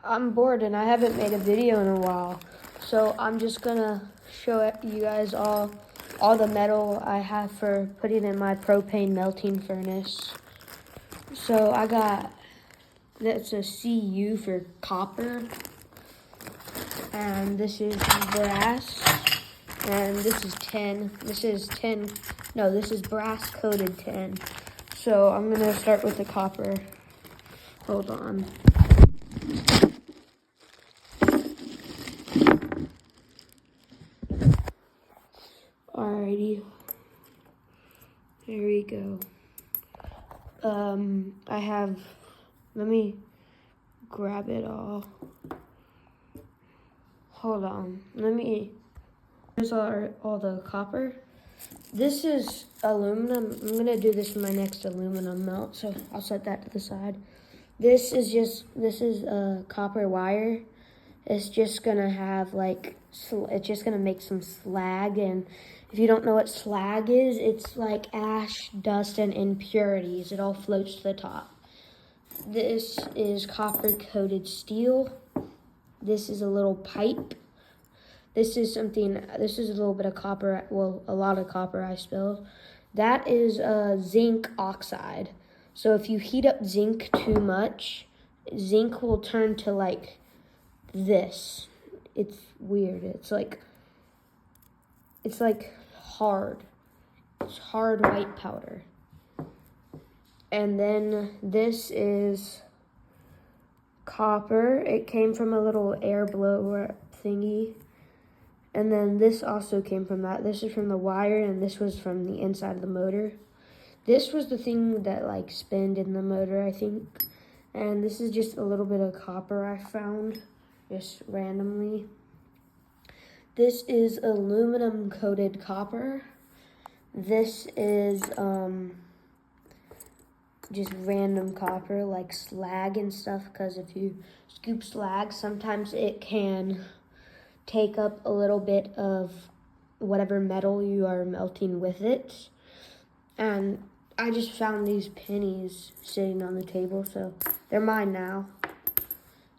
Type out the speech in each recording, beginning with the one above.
I'm bored and I haven't made a video in a while. So I'm just gonna show you guys all the metal I have for putting in my propane melting furnace. So I got, that's a CU for copper. And this is brass. And this is tin. This is tin, no, this is brass coated tin. So I'm gonna start with the copper. Hold on. Alrighty, here we go. I have, let me grab it all. Hold on, here's all the copper. This is aluminum. I'm gonna do this in my next aluminum melt, so I'll set that to the side. This is copper wire. It's just gonna have it's just gonna make some slag, and if you don't know what slag is, it's like ash, dust, and impurities. It all floats to the top. This is copper coated steel. This is a little pipe. This is a little bit of copper, well, a lot of copper I spilled. That is zinc oxide. So if you heat up zinc too much, zinc will turn to like this. It's weird. It's like hard. It's hard white powder. And then this is copper. It came from a little air blower thingy. And then this also came from that. This is from the wire, and this was from the inside of the motor. This was the thing that like spinned in the motor, I think. And this is just a little bit of copper I found just randomly. This is aluminum coated copper. This is just random copper, like slag and stuff, because if you scoop slag, sometimes it can take up a little bit of whatever metal you are melting with it. And I just found these pennies sitting on the table, so they're mine now.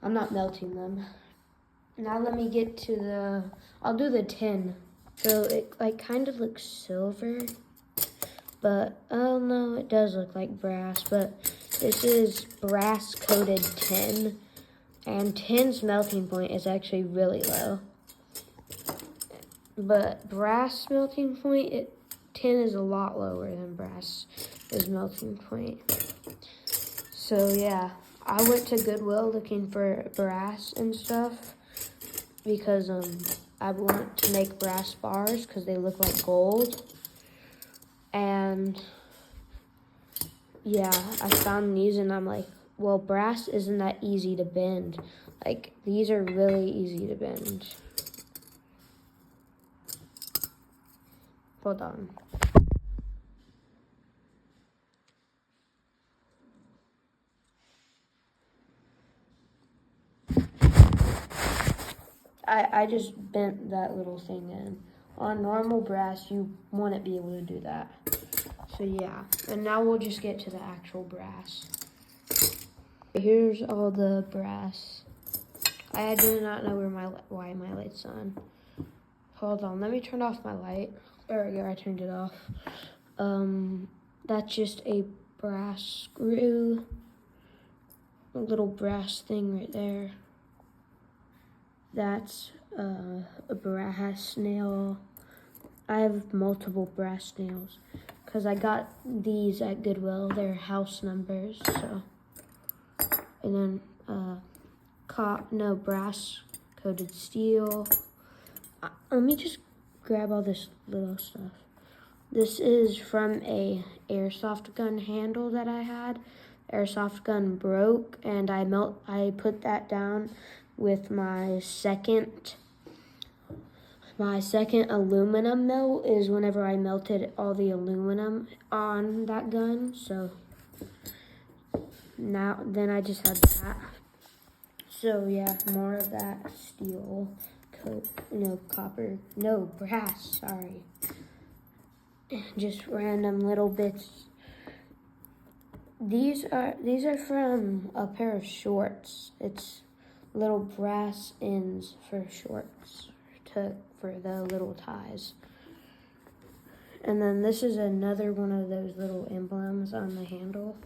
I'm not melting them. Now let me get to I'll do the tin. So it like kind of looks silver, but oh no, it does look like brass, but this is brass coated tin, and tin's melting point is actually really low. But brass melting point, tin is a lot lower than brass is melting point. So yeah, I went to Goodwill looking for brass and stuff because I want to make brass bars because they look like gold. And yeah, I found these and I'm like, well, brass isn't that easy to bend. Like, these are really easy to bend. Hold on. I just bent that little thing in. On normal brass, you wouldn't be able to do that. So yeah, and now we'll just get to the actual brass. Here's all the brass. I do not know why my light's on. Hold on, let me turn off my light. There we go, I turned it off. That's just a brass screw. A little brass thing right there. That's a brass nail. I have multiple brass nails because I got these at Goodwill. They're house numbers, so. And then brass coated steel. Let me just grab all this little stuff. This is from a airsoft gun handle that I had. Airsoft gun broke, and I put that down with my second aluminum melt is whenever I melted all the aluminum on that gun. So then I just had that. So yeah, more of that steel coat, brass, sorry. Just random little bits. These are from a pair of shorts. It's little brass ends for shorts for the little ties. And then this is another one of those little emblems on the handle.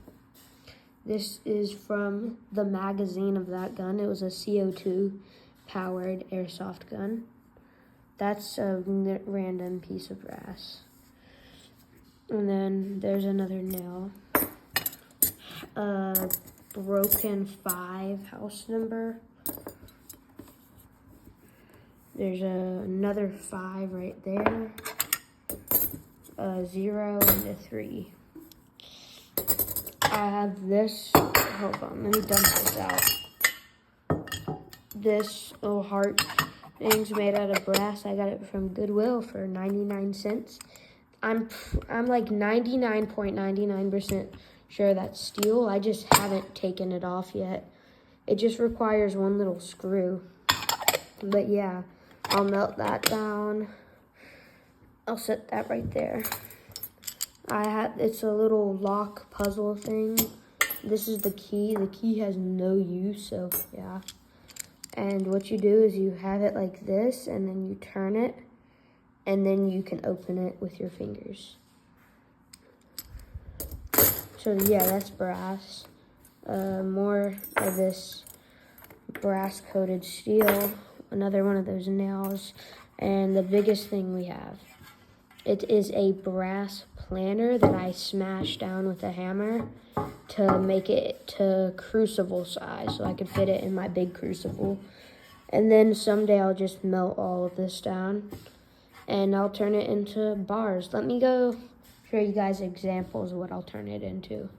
This is from the magazine of that gun. It was a CO2 powered airsoft gun. That's a random piece of brass. And then there's another nail. A broken 5 house number. There's another 5 right there. A 0 and a 3. I have this. Hold on, let me dump this out. This little heart thing's made out of brass. I got it from Goodwill for 99 cents. I'm like 99.99% sure that's steel. I just haven't taken it off yet. It just requires one little screw. But yeah, I'll melt that down. I'll set that right there. It's a little lock puzzle thing. This is the key. The key has no use, so yeah. And what you do is you have it like this, and then you turn it, and then you can open it with your fingers. So yeah, that's brass. More of this brass coated steel. Another one of those nails. And the biggest thing we have. It is a brass planter that I smashed down with a hammer to make it to crucible size so I could fit it in my big crucible. And then someday I'll just melt all of this down and I'll turn it into bars. Let me go show you guys examples of what I'll turn it into.